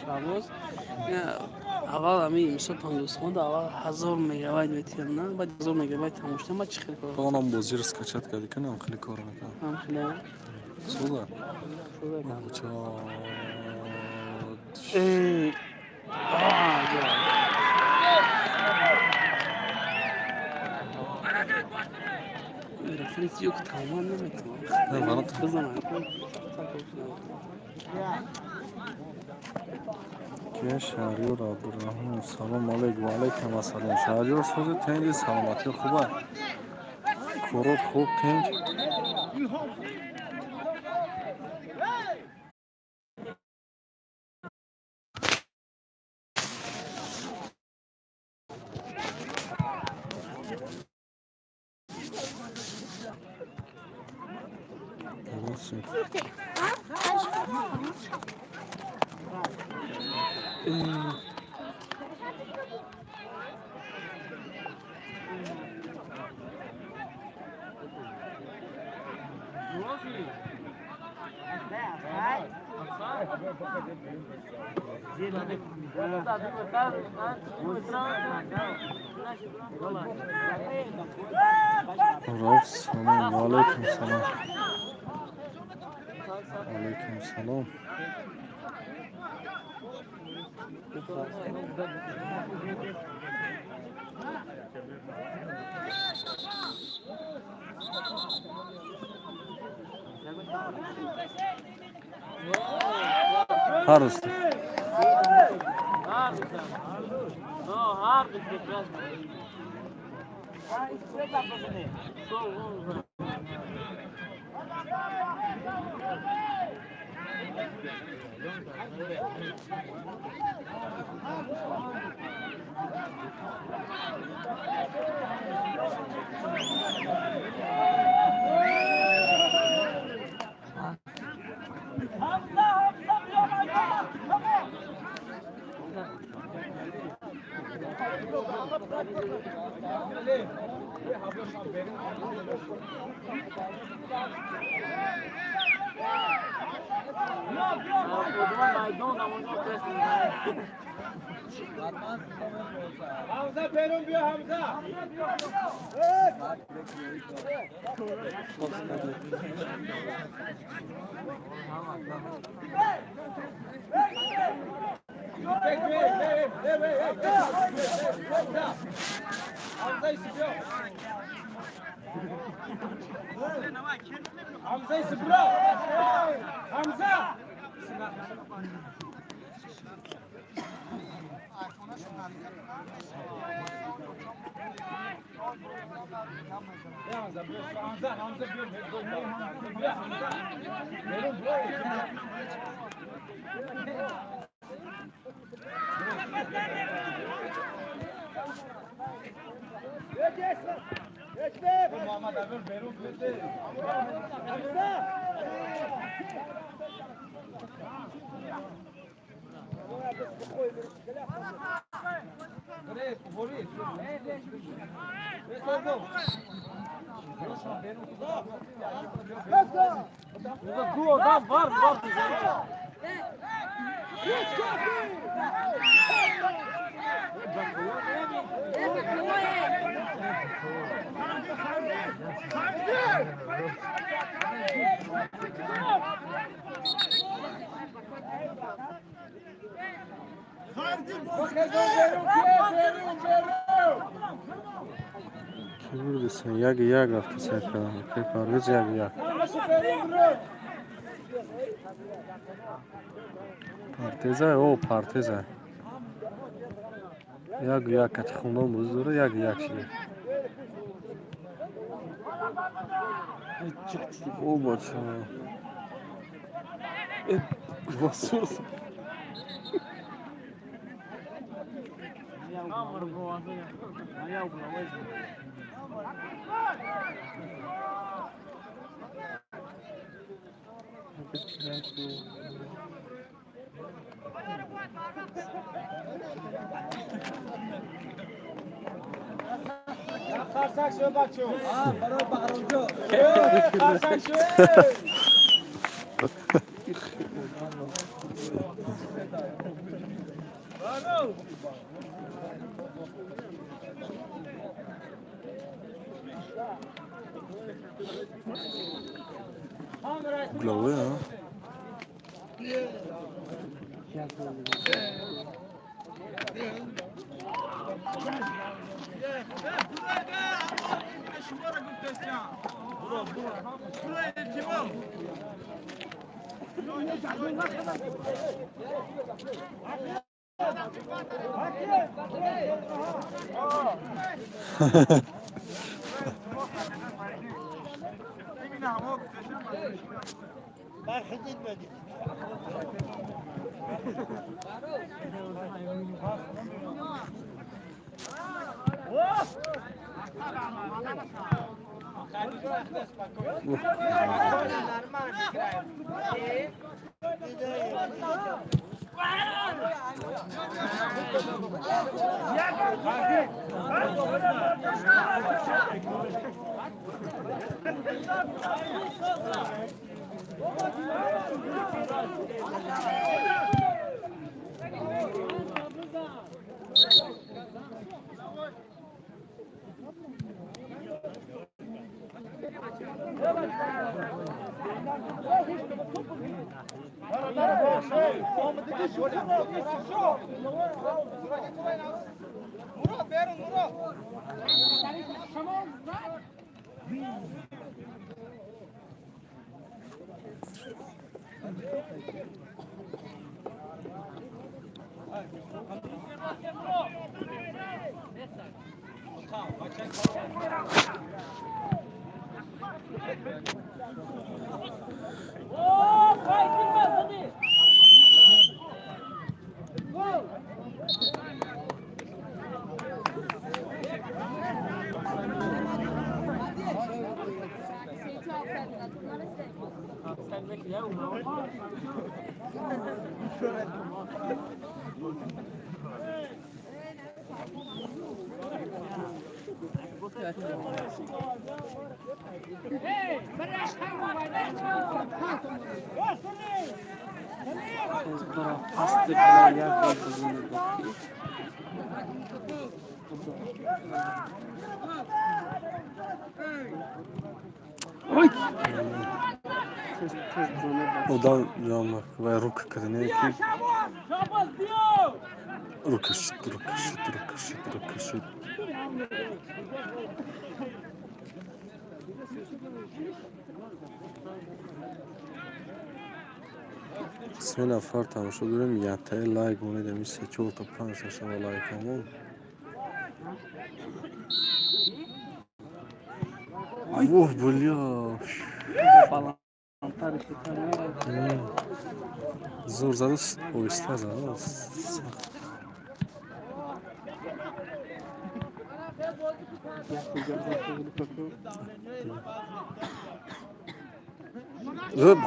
پرواز اول همین مثلا 50 سوم اول 1000 مگابایت میتیم نه بعد 1000 مگابایت تموم شد بعد چی خیلی کار اونم بازی رو اسکچت کردی کنم خیلی کار میکنم هم خیلی سودا شده کنم بچا ای گرفتن چیزی که تمام نمیتونم نه غلط بزنم که شهریار عبدالرحمن سلام علیکم و علیکم السلام شهریار سوز تنج سلامتی خوبه کورات خوب تنج رفت سلام و علیکم سلام علیکم سلام هر است Hamza Perun bir Hamza. Hamza istiyor. Hamza istiyor. Hamza. Hamza bir Muhammed Abir Berun bitti. کی بودی سن یک رفته سر کردم که پرویز یک پارتیزه او پارتیزه یک کتی خوندم بزرگه یک شده او بچه بسوز Karsak şöyle bakıyor. Barol Bahruncu. Karsak şöyle. Glava ya. Pastı kadar yer koydum. Oy! Odan yanmak ve ruk kadını ki rukışıt. سه نفر تماشا داریم یه تای لایک مونده می 3-4 تا 5 تا شما لایک همون اوه بلیا زور زده اویسته زده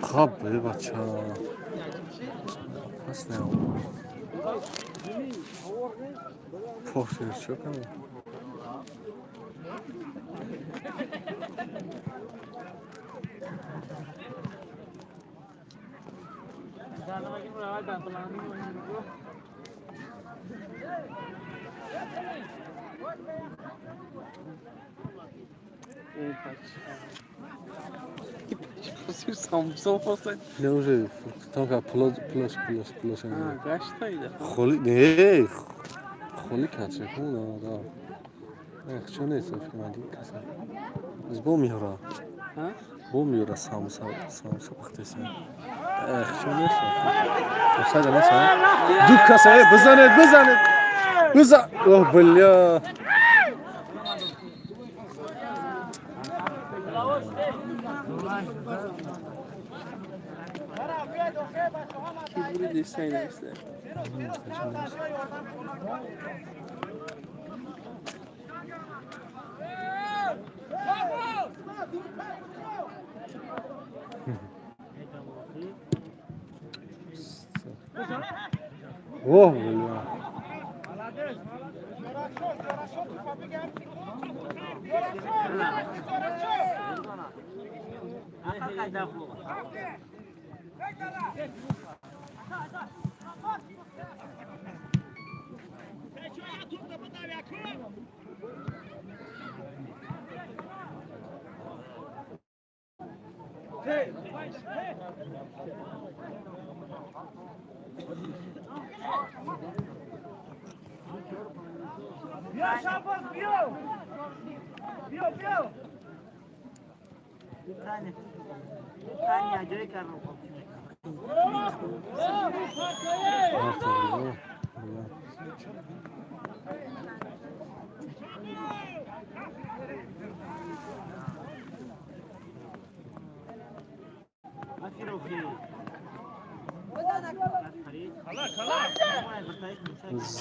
قاب به بچه هست نه پاکتر چه کنم Samsa olsaydı. Ne olacak? Tamam plus. Kaçtaydı? Xoli ne? Xoli kaçacak mı da? Şu neyse fikrim kasa. Biz bu mihra. Ha? Bu mihra samsa paxtesi. Şu neyse. Olsaydı neyse. Dük kasaya bızanet. Oh bilya. Kibri deseydi işte. Oh bilya. بیا شاباش بیا بیا بیا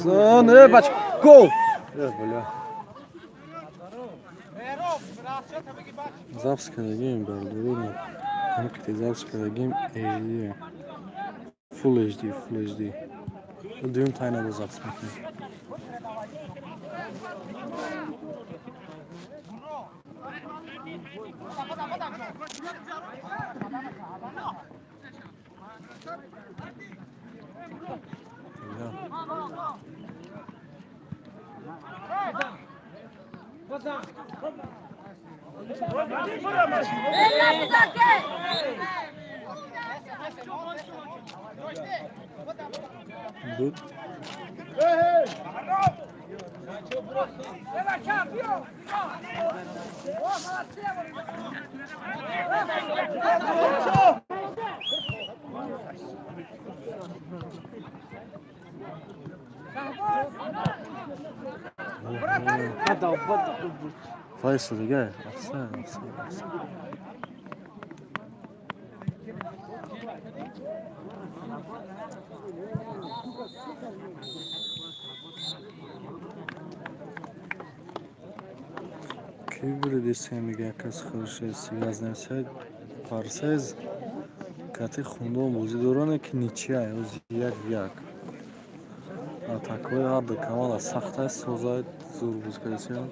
زنه بچه گو بله запись кардагим бардорони ҳамки запись кардагим HD Full HD дуюм тайна бо запись мекунем Good. Faysal gel. Atsana. Kibri desem ki kız kırışı sigaz neyse parsez kati khundon bozi dorane ki niçiye o yak atakoy ardı kamala saxta sozay zor buzkaysiyon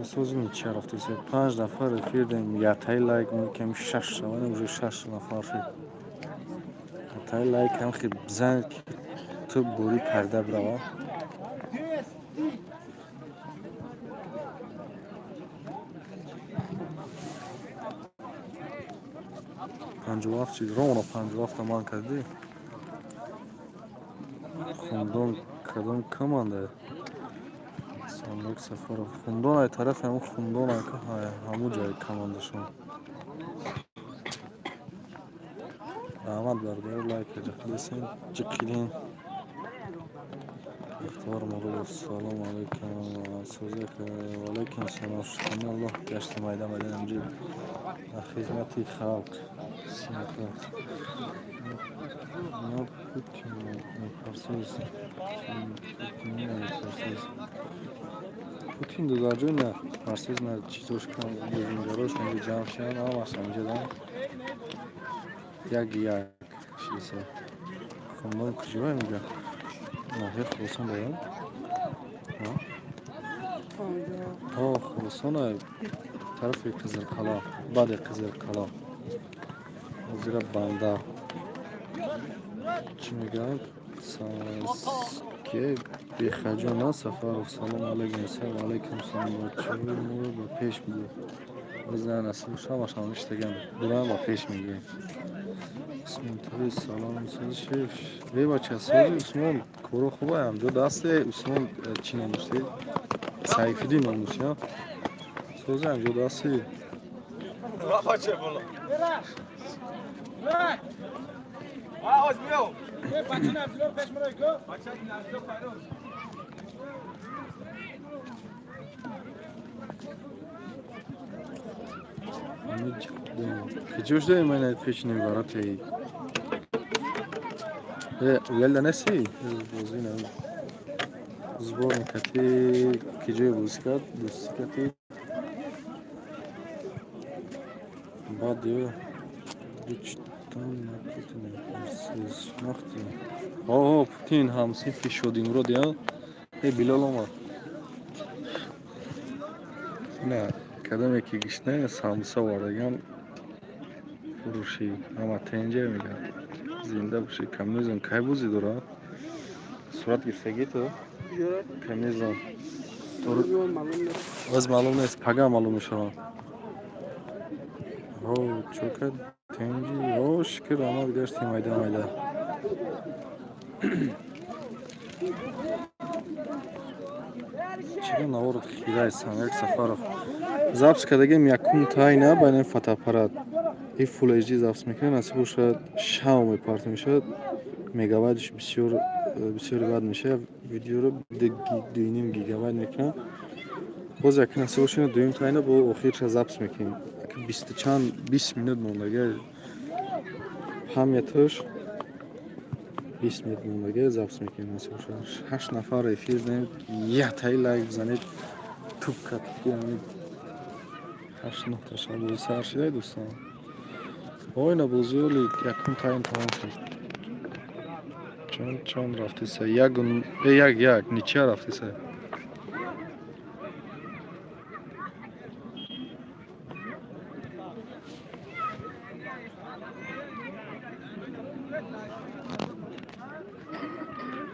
So'zi niçiye raftasi 5 nafar efirden yatay like mümkün 6 şavan уже 6 nafar şid yatay like ham ki bizan ki tu bori parda brava پنجاه چیز رو 50 تومان کردی خوندون کدوم کمانده صندوق سفر خوندون ای طرف همون خوندون ای که همون جای کمانده شون احمد بردار لایک جکلیسین جکلین اختبار مورد سلام علیکم سوزک و علیکم سلام شکرم الله گشت مایده مدینم جیب خدمتی خلق نه پوتین دو درجه نه پرسیز نه چیزوش کن بزنگاروش میگه جمعشیان هم اصلا میگه دارم یک شیسه خمدان کجیوه میگه ناحیه خلصان دارم خلصان طرف قزل کلا بعد قزل کلا زیر بنده چی میگم که بخجانه سفر و سلام علیکم سلام علیکم سلام چون با پیش میگه بزن اصلا شما اشتگم برام با پیش میگه اسمون توی سلام سلام ای بچه سازی اسمون کورو خوبه هم جو دسته اسمون چی نمیشته سایفیدی نمیشه سازی هم جو دسته بچه بالا آز بیاو بچه نفسلو پیش مرای کو بچه نفسلو پیروز کجوش داری من پیش نمیبارد ای ویل نسی بازی نه زبان کتی کجای بوز کرد دوستی کتی بعد دیو دوچتان نپوتینه پرسیز شناختی پوتین همسی پیش شدیم رو دیا ای بیلال آمد نه کدام یکی گشنه سامسا واردگان فروشی اما تنجه میگن زنده باشی کمیزون که بوزی داره صورت گرفتگی تو کمیزون از معلوم نیست پگه معلوم میشه Ho, çöker tenci. Ho, şükür ama geçti mayda mayda. Чего наоборот хирайсан як Сафаров. Запускадagi якум тайна байни фотоаппарат. И Full HD запуск мекунад, насиб бошад Xiaomi парт мешавад. Мегабайтш бисёр бад мешавад. Видеоро 2.5 гигабайт мекунад. Боз як насиб бошад дуюм тайна бо охирша запуск мекунем. 20 минут мондаги. Ҳамятош 20 минут мондаги запуск мекунем насиб бошад. 8 нафар эфир дем. Ятай лайк бизанед. Туп катгианед. 8 нуқта шабу сар шидай дӯстон. Ойна бузули якум тайм тамом шуд. Чон рафтиса? Як нича рафтиса?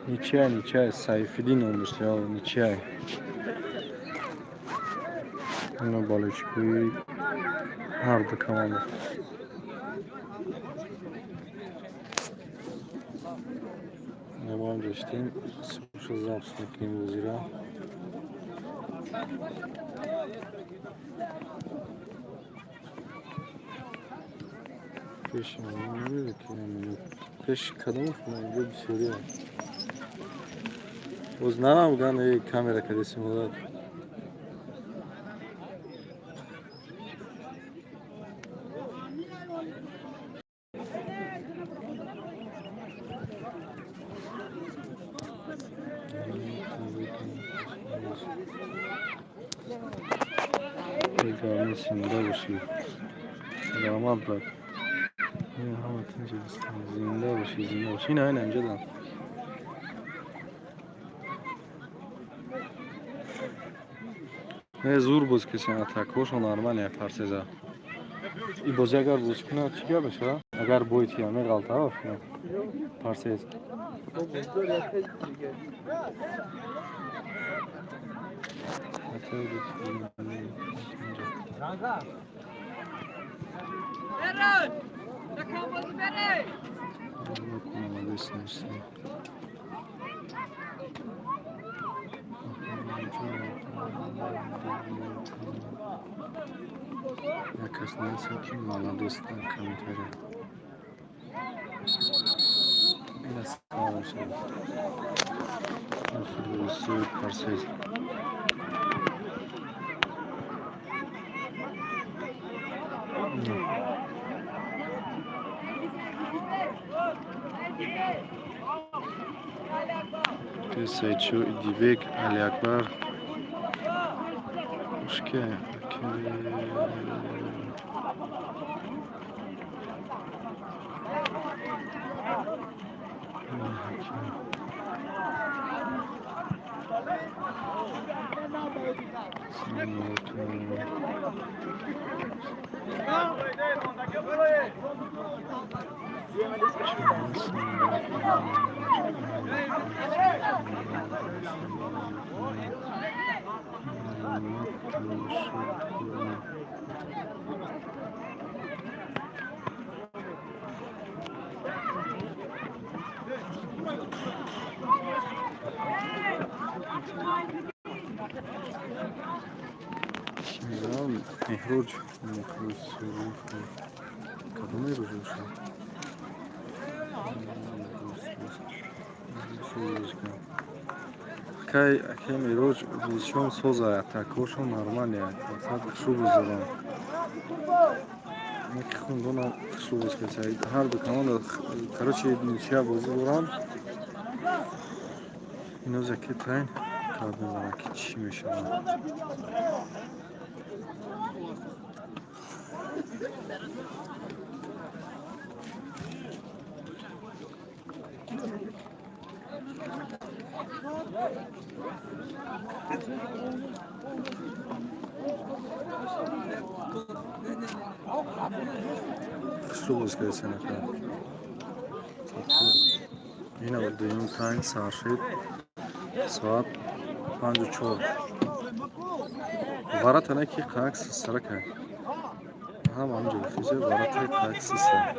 Ничай, Сайфиддин омӯшт ё ничай. Ина баличкуи ҳар ду команда. Набоем риштем, суша запуск мекунем бозиро. Пеш намерида ки минут. Пеш кадом фунанҷо бисёрия. Боз нарам ган камера кадесим ҳолат. Гарни синда боши. Даромад дод. Ҳама тинҷа бистан. Зинда боши. Ина инҷа дам. Не зур боз кисен атакош нормалия парсеза. И боз агар боз кина чига беша? Агар боит я ме галта афна. Парсез. Beran! Takam bozu bere! Якас несен ки молодец на комментарий. Ина сава шад. Футболисты парсез. Sayçu Dibek Ali Akbar. Hoş geldin. Мехруч Kadın ne yapıyor şu an? Кай мирож вишон соза атакошон нормалия. Сад хушу бузарам. Мек хундона хушу бузкасай. Ҳар ду команда короче ничия бозӣ дорам. Ино закетайн кад мебарам ки чӣ мешавад. Хушру бозкасай накард. Ина ба дуюм тайм сар шуд. Соат 5:04. Варатана ки қак саракай. هم همجوری خیزه برای تای تاکسیسه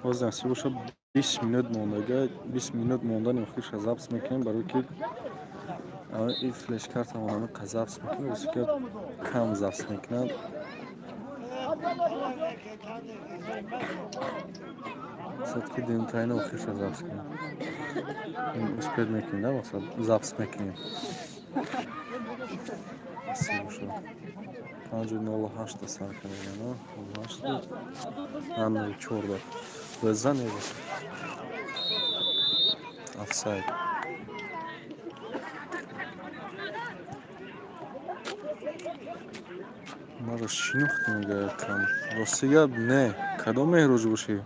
باز نصیب شد 20 minut مونده 20 minut مونده نمیخویش ضبط میکنیم برای که این فلش کارت هم همه ضبط میکنیم واسه که کم ضبط میکنم صد که دیم تاینه وخیش ضبط کنیم این اسپید میکنیم نه مقصد ضبط میکنیم نصیب شد 5.08 سر کنیم نه 08 هم 14 بزن ایده افساید ما رو شناختیم میگه کم راستیگه نه کدام مهروج باشی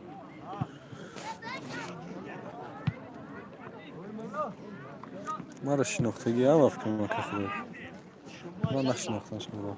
ما رو شناختگی هم افکر ما که خدا ما نشناختنش میگه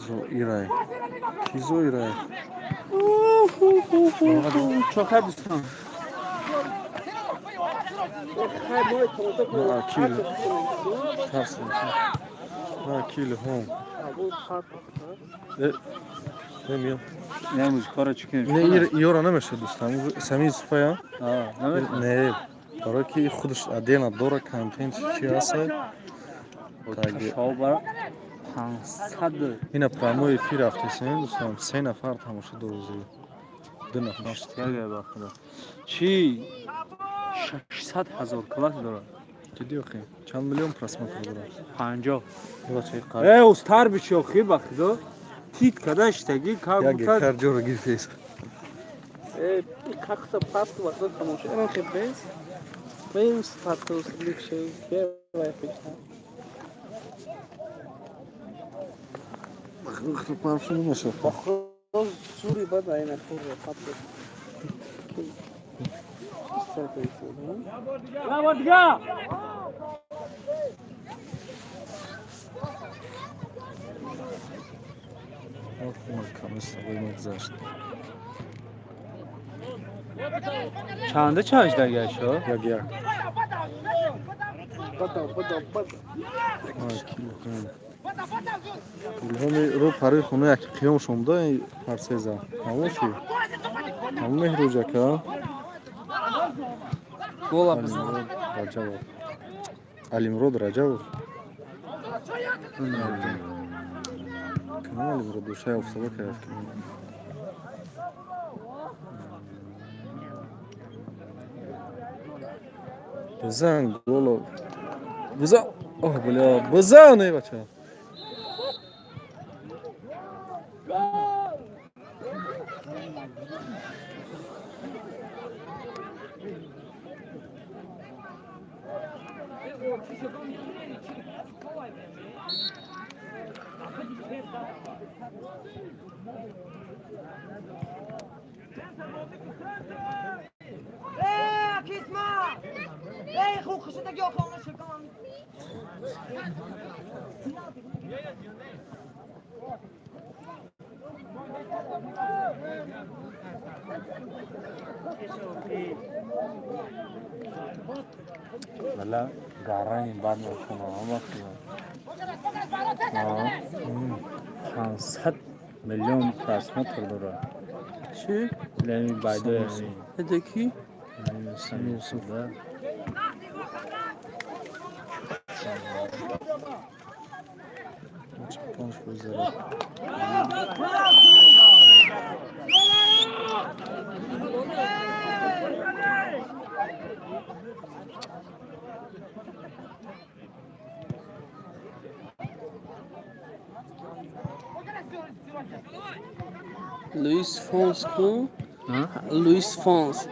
زویرای کی زویرای چوکر دوستان نه کیل ترس نه کیل هم نمیام نمیشه کارو چیکار نه ایورا نمیشه دوستان سمی صفایا نه برای که خودش ادینا داره کمپین چی هست شاو 500 اینا پراموی فی رفته سین دوستان 3 نفر تماشا دو روزی 2 نفر دیگه با خدا چی 600,000 کلاس داره جدی آخه چند میلیون پراسمتر داره 50 یا چه قد استار بچو خی بخدا تیت کداشتگی یک کاغوتا کار جور گیرفیس как то пасту вокруг тамоша эра хебес бем статус ликше первая фича خب پرفشون نمیشه бахроз зури бад айна хурра хатто я вот дига ох камис мегзашт چنده چاش دیگه شو як бада илҳоми рӯ пари хона як қиём шумда парсеза ҳамоши ҳам меҳрӯҷака гола раҷабов алимрод раҷабов канал алимрод душай офсода кайф бизан голо биза ох бля бизан эй бача ولی گرنی بعد میکنه اما خیلی 500 میلیون ترسمت داره چی؟ یعنی باید یعنی هدکی؟ سمیر سوده پانچ بزاره لوئیس فونس کو لوئیس فونس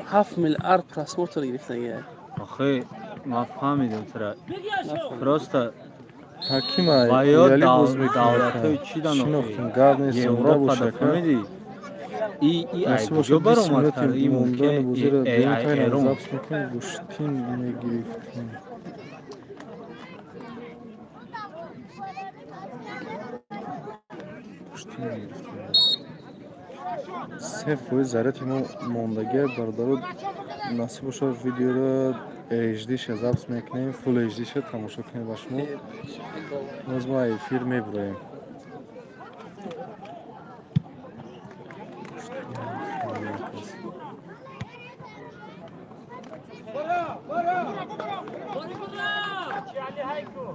7 میلیارد پراسموتر گرفته گه آخه ما فهمیدم ترا پروستا حکیم های باید یالی باز دولت میکنه چی دانو شناختیم گرد نیست زنده اروپا باشه دا فهمیدی ای نسی ای باشه جو 20 برام منت کرد این موندن ممکن بزرگ دیمتاین هم ایران زبط میکنیم گوشتین میگریفتیم گوشتین میگریفتیم سه فوی زرت ما موندگه بردارد نسی باشه ویدیو رو ایجدیش زبط میکنیم فول ایجدیش تماشا کنیم باشمو باز ما افیر میبراییم